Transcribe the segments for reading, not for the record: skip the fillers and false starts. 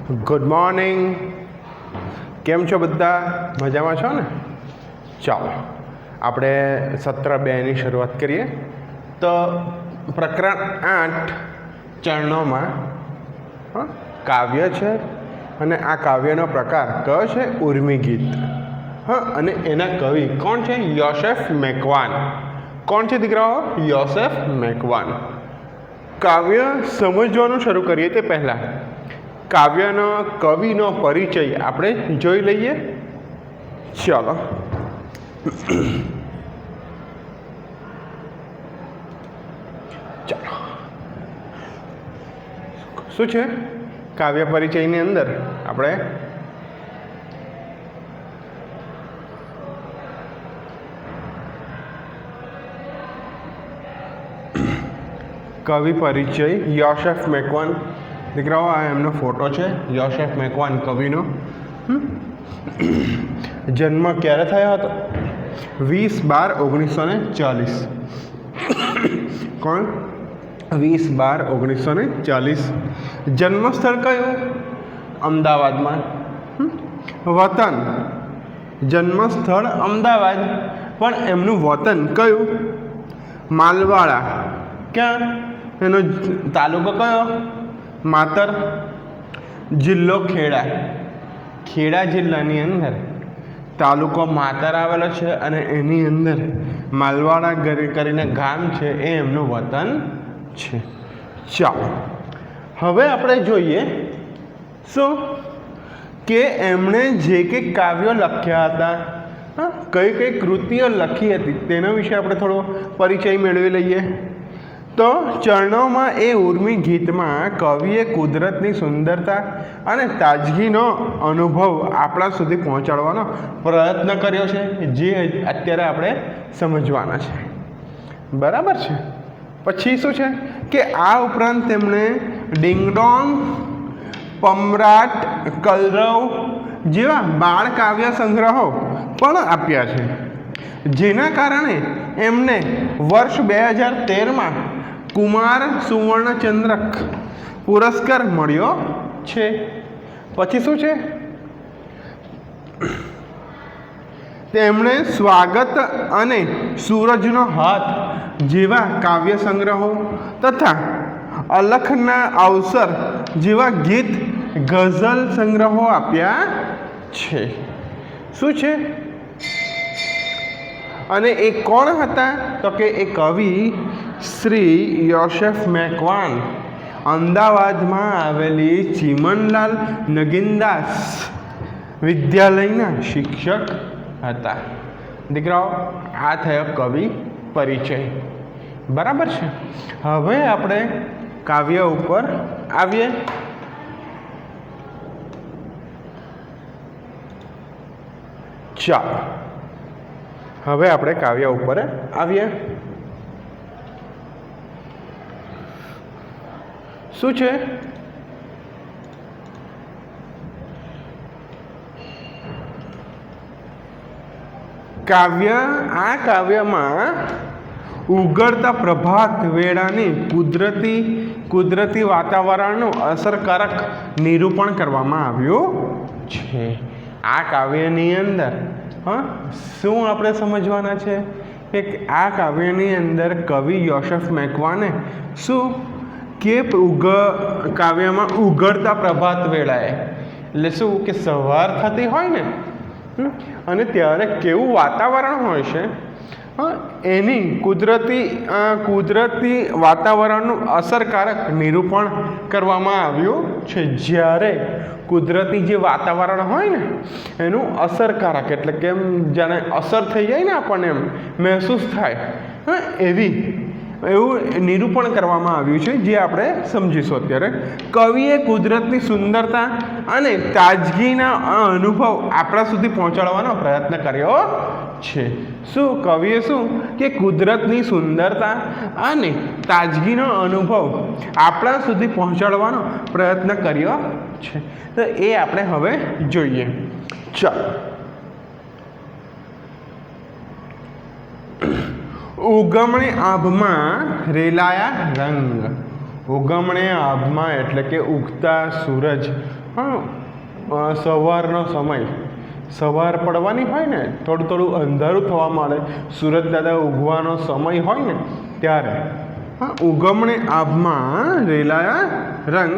Good morning. કેમ છો બધા? મજામાં છો ને? ચાલો આપણે સત્ર 2ની શરૂઆત કરીએ. તો પ્રકરણ 8 ચરણોમાં કાવ્ય છે અને આ કાવ્યનો પ્રકાર કયો છે? ઉર્મી ગીત. અને એના કવિ કોણ છે? યોસેફ મેકવાન. કોણ છે દીકરાઓ? યોસેફ મેકવાન. કાવ્ય સમજવાનું શરૂ કરીએ તે પહેલાં કાવ્યનો કવિનો પરિચય આપણે જોઈ લઈએ. ચાલો ચાલો શું છે કાવ્ય પરિચયની અંદર આપણે કવિ પરિચય યોસેફ મેકવાન. દીકરાઓ આ એમનો ફોટો છે, યોસેફ મેકવાન કવિનો. જન્મ ક્યારે થયો હતો? 20/12/1940. કોણ? 20/12/1940. જન્મસ્થળ કયું? અમદાવાદમાં. વતન જન્મસ્થળ અમદાવાદ, પણ એમનું વતન કયું? માલવાડા. ક્યાં? એનો તાલુકો કયો? માતર. જિલ્લો ખેડા. ખેડા જિલ્લાની અંદર તાલુકો માતર આવેલો છે અને એની અંદર માલવાડા કરીને ગામ છે, એ એમનું વતન છે. ચાલો હવે આપણે જોઈએ શું કે એમણે જે કંઈક કાવ્યો લખ્યા હતા, કઈ કઈ કૃતિઓ લખી હતી તેના વિશે આપણે થોડો પરિચય મેળવી લઈએ. તો ચરણોમાં એ ઉર્મી ગીતમાં કવિએ કુદરતની સુંદરતા અને તાજગીનો અનુભવ આપણા સુધી પહોંચાડવાનો પ્રયત્ન કર્યો છે, જે અત્યારે આપણે સમજવાના છે. બરાબર છે. પછી શું છે કે આ ઉપરાંત તેમણે ડિંગડોંગ, પમરાટ, કલરવ જેવા બાળ કાવ્ય સંગ્રહો પણ આપ્યા છે, જેના કારણે એમને વર્ષ 2013માં કુમાર સુવર્ણચંદ્રક પુરસ્કાર મળ્યો છે. પછી શું છે? તેમણે સ્વાગત અને સૂરજનો હાથ જેવા કાવ્ય સંગ્રહો તથા અલખના અવસર જેવા ગીત ગઝલ સંગ્રહો આપ્યા છે. શું છે? અને એ કોણ હતા? તો કે એ કવિ શ્રી યોસેફ મેકવાન અમદાવાદમાં આવેલી ચીમનલાલ નગીનદાસ વિદ્યાલયના શિક્ષક હતા. દીકરાઓ આ થયો કવિ પરિચય. બરાબર છે. હવે આપણે કાવ્ય ઉપર આવીએ. ચાલો હવે આપણે કાવ્ય ઉપર આવીએ. શું છે? આ કાવ્યમાં ઉગડતા પ્રભાત વેળાની કુદરતી વાતાવરણનું અસરકારક નિરૂપણ કરવામાં આવ્યું છે. આ કાવ્યની અંદર શું આપણે સમજવાના છે કે આ કાવ્યની અંદર કવિ યોસેફ મેકવાને શું કે કાવ્યમાં ઉગડતા પ્રભાત વેળાએ, એટલે શું કે સવાર થતી હોય ને અને ત્યારે કેવું વાતાવરણ હોય છે, એની કુદરતી વાતાવરણનું અસરકારક નિરૂપણ કરવામાં આવ્યું છે. જ્યારે કુદરતી જે વાતાવરણ હોય ને એનું અસરકારક એટલે કે એમ જાણે અસર થઈ જાય ને આપણને એમ મહેસૂસ થાય, એવું નિરૂપણ કરવામાં આવ્યું છે, જે આપણે સમજીશું અત્યારે. કવિએ કુદરતની સુંદરતા અને તાજગીના અનુભવ આપણા સુધી પહોંચાડવાનો પ્રયત્ન કર્યો છે. શું કવિએ શું કે કુદરતની સુંદરતા અને તાજગીનો અનુભવ આપણા સુધી પહોંચાડવાનો પ્રયત્ન કર્યો છે. તો એ આપણે હવે જોઈએ. ચાલો ઉગમણી આભમાં રેલાયા રંગ. ઉગમણે આભમાં એટલે કે ઉગતા સૂરજ, સવારનો સમય, સવાર પડવાની હોય ને, થોડું થોડું અંધારું થવા માંડે, સૂરજ દાદા ઉગવાનો સમય હોય ને ત્યારે ઉગમણે આભમાં રેલાયા રંગ,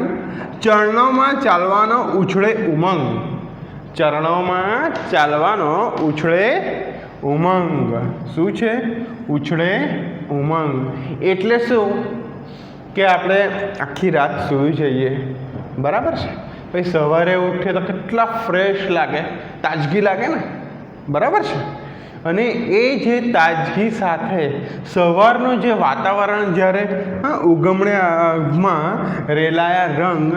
ચરણોમાં ચાલવાનો ઉછળે ઉમંગ, ચરણોમાં ચાલવાનો ઉછળે ઉમંગ. શું છે? ઉછળે ઉમંગ. એટલે શું કે આપણે આખી રાત સૂઈ જઈએ, બરાબર છે, પછી સવારે ઉઠીએ તો કેટલા ફ્રેશ લાગે, તાજગી લાગે ને, બરાબર છે. અને એ જે તાજગી સાથે સવારનું જે વાતાવરણ, જ્યારે ઉગમણે આભમાં રેલાયા રંગ,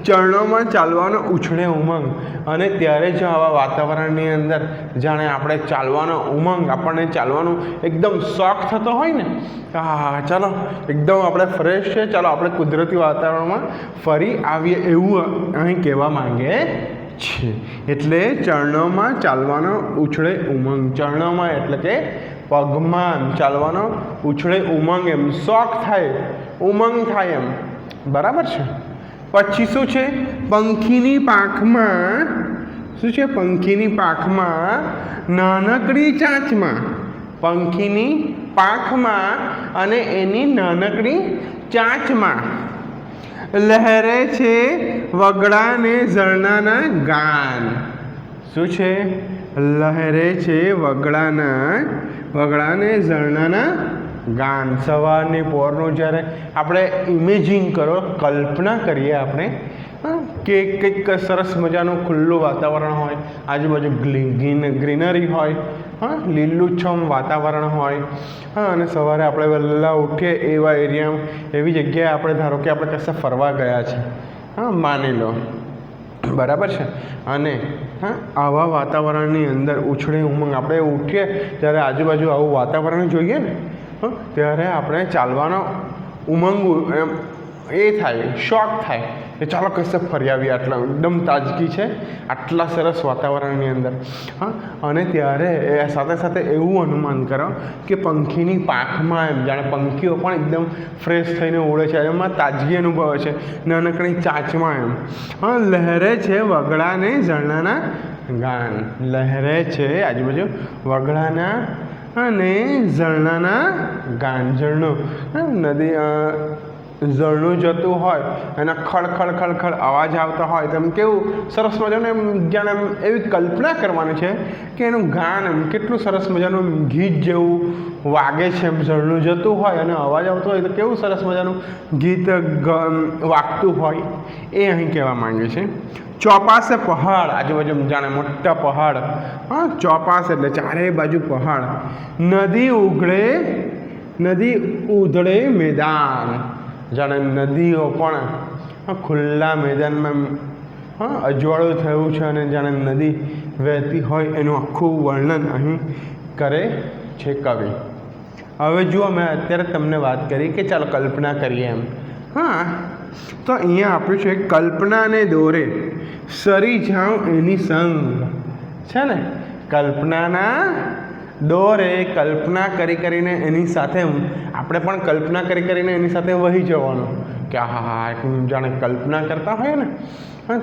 ચરણોમાં ચાલવાનો ઉછળે ઉમંગ, અને ત્યારે જો આવા વાતાવરણની અંદર જાણે આપણે ચાલવાનો ઉમંગ, આપણને ચાલવાનું એકદમ શોખ થતો હોય ને, ચાલો એકદમ આપણે ફ્રેશ છે, ચાલો આપણે કુદરતી વાતાવરણમાં ફરી આવીએ, એવું અહીં કહેવા માંગે છે. એટલે ચરણોમાં ચાલવાનો ઉછળે ઉમંગ, ચરણોમાં એટલે કે પગમાં ચાલવાનો ઉછળે ઉમંગ, એમ શોખ થાય, ઉમંગ થાય એમ, બરાબર છે. પછી શું છે? પંખીની પાંખમાં, શું છે? પંખીની પાંખમાં નાનકડી ચાંચમાં, પંખીની પાંખમાં અને એની નાનકડી ચાંચમાં લહેરે છે વગડા ને ઝરણાના ગાન. શું છે? લહેરે છે વગડા ને ઝરણાના ગાન. સવારની પોરનું જ્યારે આપણે ઇમેજિંગ કરો, કલ્પના કરીએ આપણે કે કંઈક સરસ મજાનું ખુલ્લું વાતાવરણ હોય, આજુબાજુ ગ્રીનરી હોય, લીલુંછમ વાતાવરણ હોય, અને સવારે આપણે વહેલા ઉઠીએ એવા એરિયા, એવી જગ્યાએ આપણે ધારો કે આપણે કશે ફરવા ગયા છે, માની લો, બરાબર છે, અને આવા વાતાવરણની અંદર ઉછળે ઉમંગ, આપણે ઉઠીએ ત્યારે આજુબાજુ આવું વાતાવરણ જોઈએ ને, ત્યારે આપણે ચાલવાનો ઉમંગ એમ એ થાય, શોખ થાય કે ચાલો કશે ફરી આવીએ, આટલા એકદમ તાજગી છે આટલા સરસ વાતાવરણની અંદર. અને ત્યારે એ સાથે સાથે એવું અનુમાન કરો કે પંખીની પાંખમાં, એમ જાણે પંખીઓ પણ એકદમ ફ્રેશ થઈને ઉડે છે, એમાં તાજગી અનુભવે છે, નાનકડી ચાંચમાં એમ લહેરે છે વગડાને ઝરણાના ગાન. લહેરે છે આજુબાજુ વગડાના અને ઝરણાના ગાન. ઝરણું, નદી, ઝરણું જતું હોય, એના ખડ અવાજ આવતા હોય, તેમ કેવું સરસ મજાનું એમ જાણે એમ એવી કલ્પના કરવાની છે કે એનું ગાન એમ કેટલું સરસ મજાનું ગીત જેવું વાગે છે. એમ ઝરણું જતું હોય અને અવાજ આવતો હોય તો કેવું સરસ મજાનું ગીત વાગતું હોય, એ અહીં કહેવા માંગે છે. ચોપાસે પહાડ, આજુબાજુ જાણે મોટા પહાડ, ચોપાસ એટલે ચારે બાજુ પહાડ. નદી ઉધળે મેદાન, જાણે નદીઓ પણ ખુલ્લા મેદાનમાં અજવાળું થયું છે, અને જાણે નદી વહેતી હોય એનું આખું વર્ણન અહીં કરે છે કવિ. હવે જુઓ, મેં અત્યારે તમને વાત કરી કે ચાલો કલ્પના કરીએ એમ. તો અહીંયા આપ્યું છે કલ્પનાને દોરે સરી જાઉં એની સંગ, છે ને, કલ્પનાના દોરે, કલ્પના કરીને એની સાથે આપણે પણ કલ્પના કરીને એની સાથે વહી જવાનું કે જાણે કલ્પના કરતા હોય ને,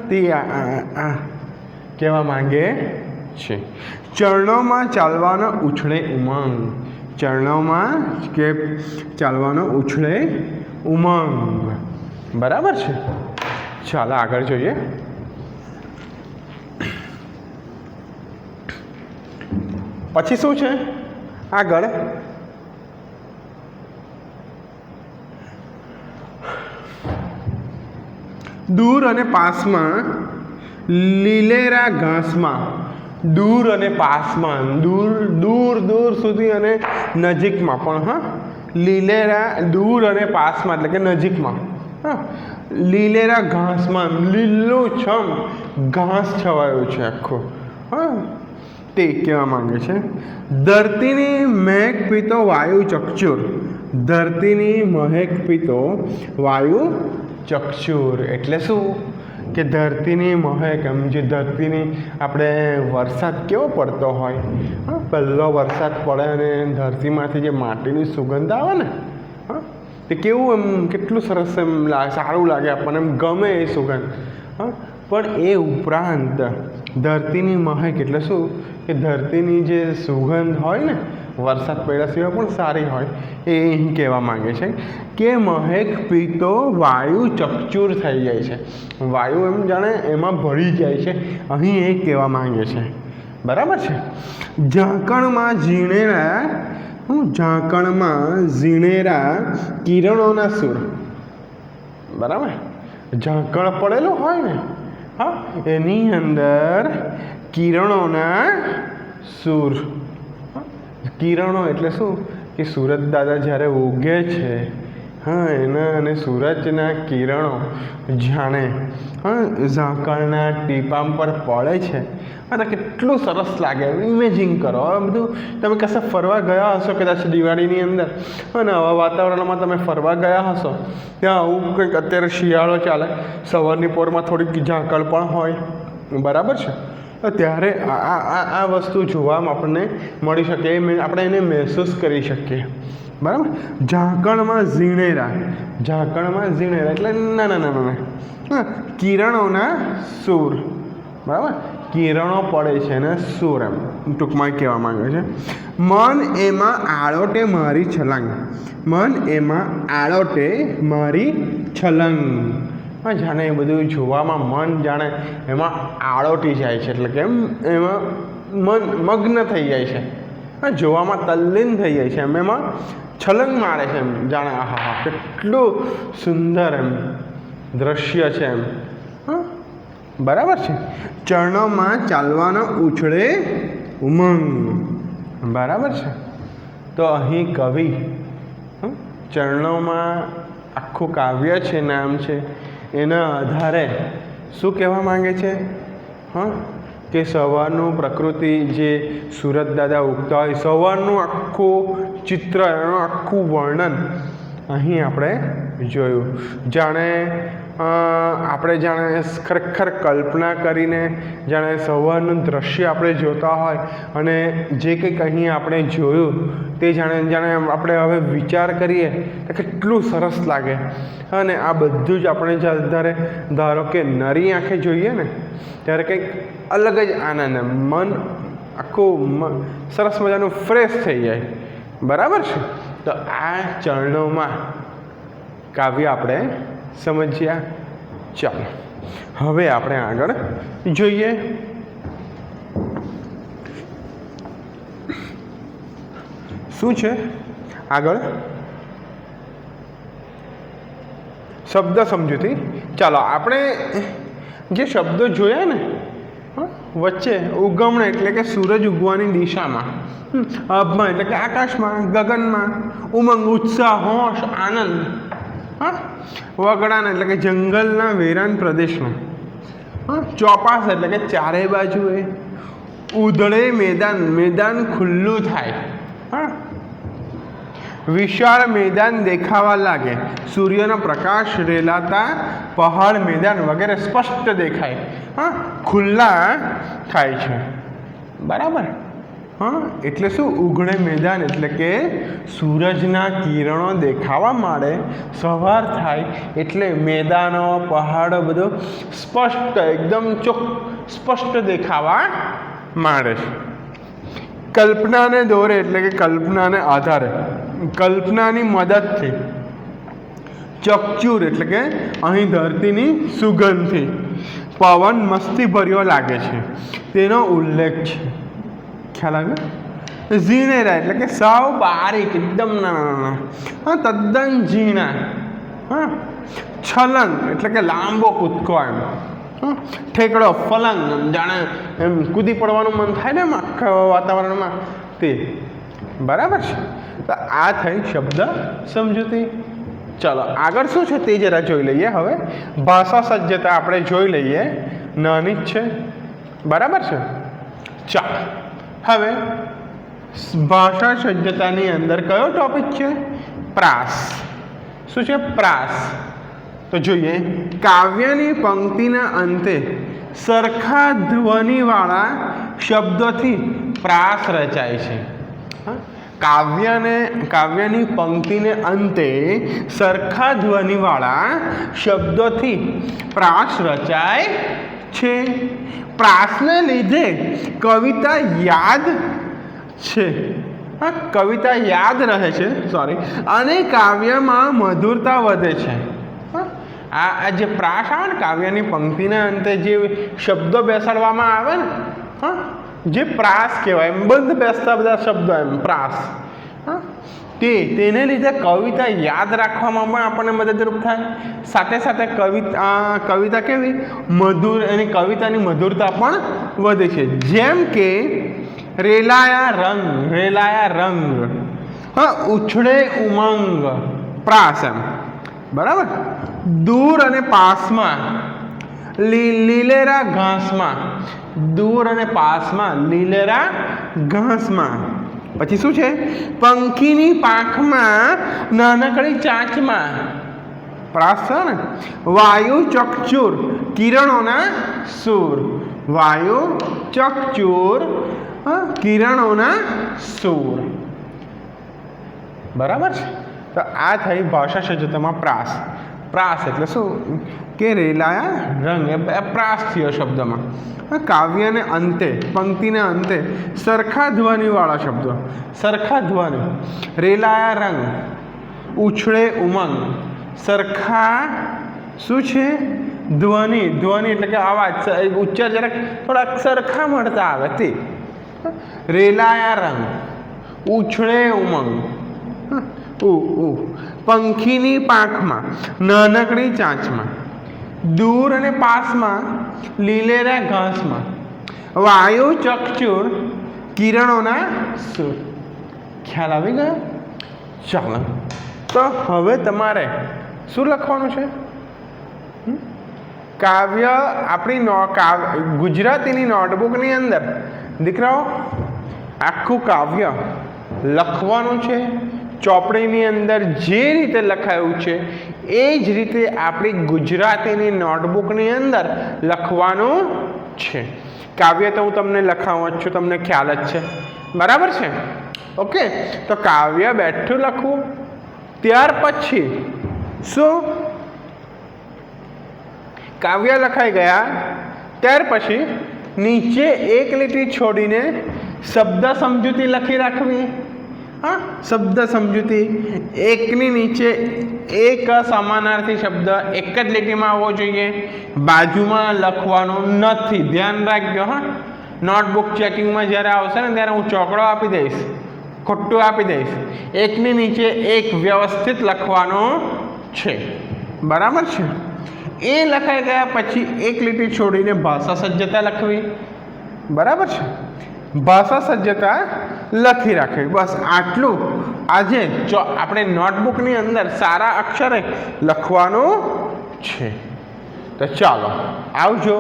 તે કહેવા માંગે છે. ચરણોમાં ચાલવાનો ઉછળે ઉમંગ, ચરણોમાં કે ચાલવાનો ઉછળે ઉમંગ, બરાબર છે. ચાલો આગળ જોઈએ. પછી શું છે આગળ? દૂર અને પાસમાં લીલેરા ઘાસમાં, દૂર અને પાસમાં, દૂર સુધી અને નજીકમાં પણ, લીલેરા, દૂર અને પાસમાં એટલે કે નજીકમાં, લીલેરા ઘાસમાં, લીલુંછમ ઘાસ છવાયું છે આખું, તે કહેવા માંગે છે. ધરતીની મહેક પીતો વાયુ ચકચુર, ધરતીની મહેક પીતો વાયુ ચકચુર એટલે શું કે ધરતીની મહેક, એમ જે ધરતીની આપણે વરસાદ કેવો પડતો હોય, પહેલો વરસાદ પડે અને ધરતીમાંથી જે માટીની સુગંધ આવે ને, તે કેવું એમ કેટલું સરસ એમ સારું લાગે આપણને, એમ ગમે એ સુગંધ. હા, પણ એ ઉપરાંત ધરતીની મહેક એટલે શું કે ધરતીની જે સુગંધ હોય ને વરસાદ પડ્યા સિવાય પણ સારી હોય, એ અહીં કહેવા માંગે છે કે મહેક પીતો વાયુ ચકચૂર થઈ જાય છે, વાયુ એમ જાણે એમાં ભળી જાય છે, અહીં એ કહેવા માંગે છે. બરાબર છે. ઝાકળમાં ઝીણેરા કિરણોના સૂર. બરાબર, ઝાકળ પડેલું હોય ને, હા, એની અંદર કિરણોના સૂર. કિરણો એટલે શું કે સૂરજ દાદા જ્યારે ઉગે છે, હા, એના અને સૂરજના કિરણો જાણે ઝાકળના ટીપા પર પડે છે. અને કેટલું સરસ લાગે. ઇમેજિન કરો, આ બધું તમે કશે ફરવા ગયા હશો કદાચ દિવાળીની અંદર, અને આવા વાતાવરણમાં તમે ફરવા ગયા હશો, ત્યાં આવું કંઈક અત્યારે શિયાળો ચાલે, સવારની પોરમાં થોડીક ઝાકળ પણ હોય. બરાબર છે. ત્યારે આ વસ્તુ જોવામાં આપણને મળી શકે, આપણે એને મહેસૂસ કરી શકીએ. બરાબર. ઝાકળમાં ઝીણેરા એટલે ના કિરણોના સૂર. બરાબર, કિરણો પડે છે ને સૂર, એમ ટૂંકમાં કહેવા માંગે છે. મન એમાં આળોટે મારી છલંગ. હા, જાણે એ બધું જોવામાં મન જાણે એમાં આળોટી જાય છે, એટલે કે એમાં મન મગ્ન થઈ જાય છે. હા, જોવામાં તલ્લીન થઈ જાય છે, એમાં છલંગ મારે છે, એમ જાણે આહા કેટલું સુંદર એમ દ્રશ્ય છે એમ. હા, બરાબર છે. ચરણોમાં ચાલવાનો ઉછળે ઉમંગ. બરાબર છે. તો અહીં કવિ ચરણોમાં આખું કાવ્ય છે, નામ છે, એના આધારે શું કહેવા માંગે છે? હા, કે સવારનું પ્રકૃતિ જે સૂરજ દાદા ઉગતા હોય, સવારનું આખું ચિત્ર, એનું આખું વર્ણન અહીં આપણે જોયું. આપણે જાણે ખરેખર કલ્પના કરીને જાણે સવારનું દ્રશ્ય આપણે જોતા હોય, અને જે કંઈક અહીં આપણે જોયું તે જાણે આપણે હવે વિચાર કરીએ તો કેટલું સરસ લાગે. અને આ બધું જ આપણે જ્યારે ધારો કે નરી આંખે જોઈએ ને, ત્યારે કંઈક અલગ જ આનંદ, મન આખું સરસ મજાનું ફ્રેશ થઈ જાય. બરાબર છે. તો આ ચરણોમાં કાવ્ય આપણે સમજ્યા. ચાલો હવે આપણે આગળ જોઈએ. શું છે આગળ? શબ્દ સમજૂતી. ચાલો આપણે જે શબ્દો જોયા ને વચ્ચે, ઉગમણ એટલે કે સૂરજ ઉગવાની દિશામાં, અભમાં એટલે કે આકાશમાં, ગગનમાં, ઉમંગ ઉત્સાહ, હોશ, આનંદ, હા, વગડાન એટલે કે જંગલના વેરાન પ્રદેશમાં, હા, ચોપાસ એટલે કે ચારે બાજુએ, ઉધળે મેદાન ખુલ્લું થાય, હા, વિશાળ મેદાન દેખાવા લાગે, સૂર્યનો પ્રકાશ રેલાતા પહાડ, મેદાન વગેરે સ્પષ્ટ દેખાય, હા, ખુલ્લા થાય છે. બરાબર. હા, એટલે શું? ઉઘડે મેદાન એટલે કે સૂરજના કિરણો દેખાવા માંડે, સવાર થાય એટલે મેદાનો, પહાડો બધું સ્પષ્ટ, એકદમ સ્પષ્ટ દેખાવા માંડે છે. કલ્પનાને દોરે એટલે કે કલ્પનાને આધારે, કલ્પનાની મદદથી, ચકચૂર એટલે કે અહીં ધરતીની સુગંધથી પવન મસ્તી ભર્યો લાગે છે, તેનો ઉલ્લેખ છે. ખ્યાલ આવે? ઝીણેરા એટલે કે સાવ બારીક, એકદમ નાના, હા, તદ્દન ઝીણા. હા, છલંગ એટલે કે લાંબો કૂદકો, એમ ઠેકડો, ફલંગ, જાણે એમ કૂદી પડવાનું મન થાય ને એમ આખા વાતાવરણમાં, તે. બરાબર છે. તો આ થઈ શબ્દ સમજૂતી. ચાલો આગળ શું છે તે જરા જોઈ લઈએ. હવે ભાષા સજ્જતા આપણે જોઈ લઈએ, નાની જ છે. બરાબર છે. ચાલો હવે ભાષા સજ્જતાની અંદર કયો ટોપિક છે? પ્રાસ. શું છે? પ્રાસ. તો જોઈએ, કાવ્યની પંક્તિના અંતે સરખા ધ્વનિવાળા શબ્દોથી પ્રાસ રચાય છે. કાવ્યની પંક્તિને અંતે સરખા ધ્વનિવાળા શબ્દોથી પ્રાસ રચાય છે. પ્રાસને લીધે કવિતા યાદ છે, કવિતા યાદ રહે છે અને કાવ્યમાં મધુરતા વધે છે. આ જે પ્રાસ આવે ને કાવ્યની પંક્તિના અંતે જે શબ્દો બેસાડવામાં આવે ને, જે પ્રાસ કહેવાય, એમ બંધ બેસતા બધા શબ્દો, એમ પ્રાસ, તેને લીધે કવિતા યાદ રાખવામાં પણ આપણને મદદરૂપ થાય. સાથે સાથે કવિતા કેવી મધુર, એની કવિતાની મધુરતા પણ વધે છે. જેમ કે રેલાયા રંગ, ઉછળે ઉમંગ, પ્રાસ એમ, બરાબર. દૂર અને પાસમાં, લીલેરા ઘાસમાં, દૂર અને પાસમાં, લીલેરા ઘાસમાં. પછી શું છે? પંખીની પાંખમાં, નાનકડી ચાંચમાં, પ્રાસ છે ને. વાયુ ચકચૂર, કિરણોના સૂર, વાયુ ચકચૂર, કિરણોના સૂર. બરાબર છે. તો આ થઈ ભાષા સજ્જતામાં પ્રાસ. પ્રાસ એટલે શું કે રેલાયા રંગ, એ પ્રાસ થયો શબ્દમાં. કાવ્યને અંતે, પંક્તિના અંતે સરખા ધ્વનિવાળા શબ્દો, સરખા ધ્વનિ. રેલાયા રંગ, ઉછળે ઉમંગ, સરખા શું છે? ધ્વનિ એટલે કે અવાજ, ઉચ્ચાર જરાક થોડાક સરખા મળતા આવે તે. રેલાયા રંગ, ઉછળે ઉમંગ, પંખીની પાંખમાં, નાનકડી ચાંચમાં, દૂર અને પાસમાં, લીલેરા ઘાસમાં, વાયુ ચકચૂર, કિરણોના સૂર. ખ્યાલ આવી ગયો? ચાલો, તો હવે તમારે શું લખવાનું છે? કાવ્ય આપણી ગુજરાતીની નોટબુકની અંદર દીકરાઓ આખું કાવ્ય લખવાનું છે. ચોપડીની અંદર જે રીતે લખાયું છે એ જ રીતે આપણી ગુજરાતીની નોટબુકની અંદર લખવાનું છે. કાવ્ય તો હું તમને લખાવું જ છું, તમને ખ્યાલ જ છે, બરાબર છે? ઓકે, તો કાવ્ય બેઠું લખવું. ત્યાર પછી શું? કાવ્ય લખાઈ ગયા ત્યાર પછી નીચે એક લીટી છોડીને શબ્દ સમજૂતી લખી રાખવી. શબ્દ સમજૂતી, એકની નીચે એક સમાનાર્થી શબ્દ એક જ લીટીમાં આવવો જોઈએ, બાજુમાં લખવાનું નથી. ધ્યાન રાખજો. નોટબુક ચેકિંગમાં જ્યારે આવશે ને ત્યારે હું ચોકડો આપી દઈશ, ખોટું આપી દઈશ. એકની નીચે એક વ્યવસ્થિત લખવાનું છે, બરાબર છે? એ લખાઈ ગયા પછી એક લીટી છોડીને ભાષા સજ્જતા લખવી, બરાબર છે? ભાષા સજ્જતા લખી રાખવી. બસ આટલું આજે આપણે નોટબુકની અંદર સારા અક્ષરે લખવાનું છે. તો ચાલો, આવજો.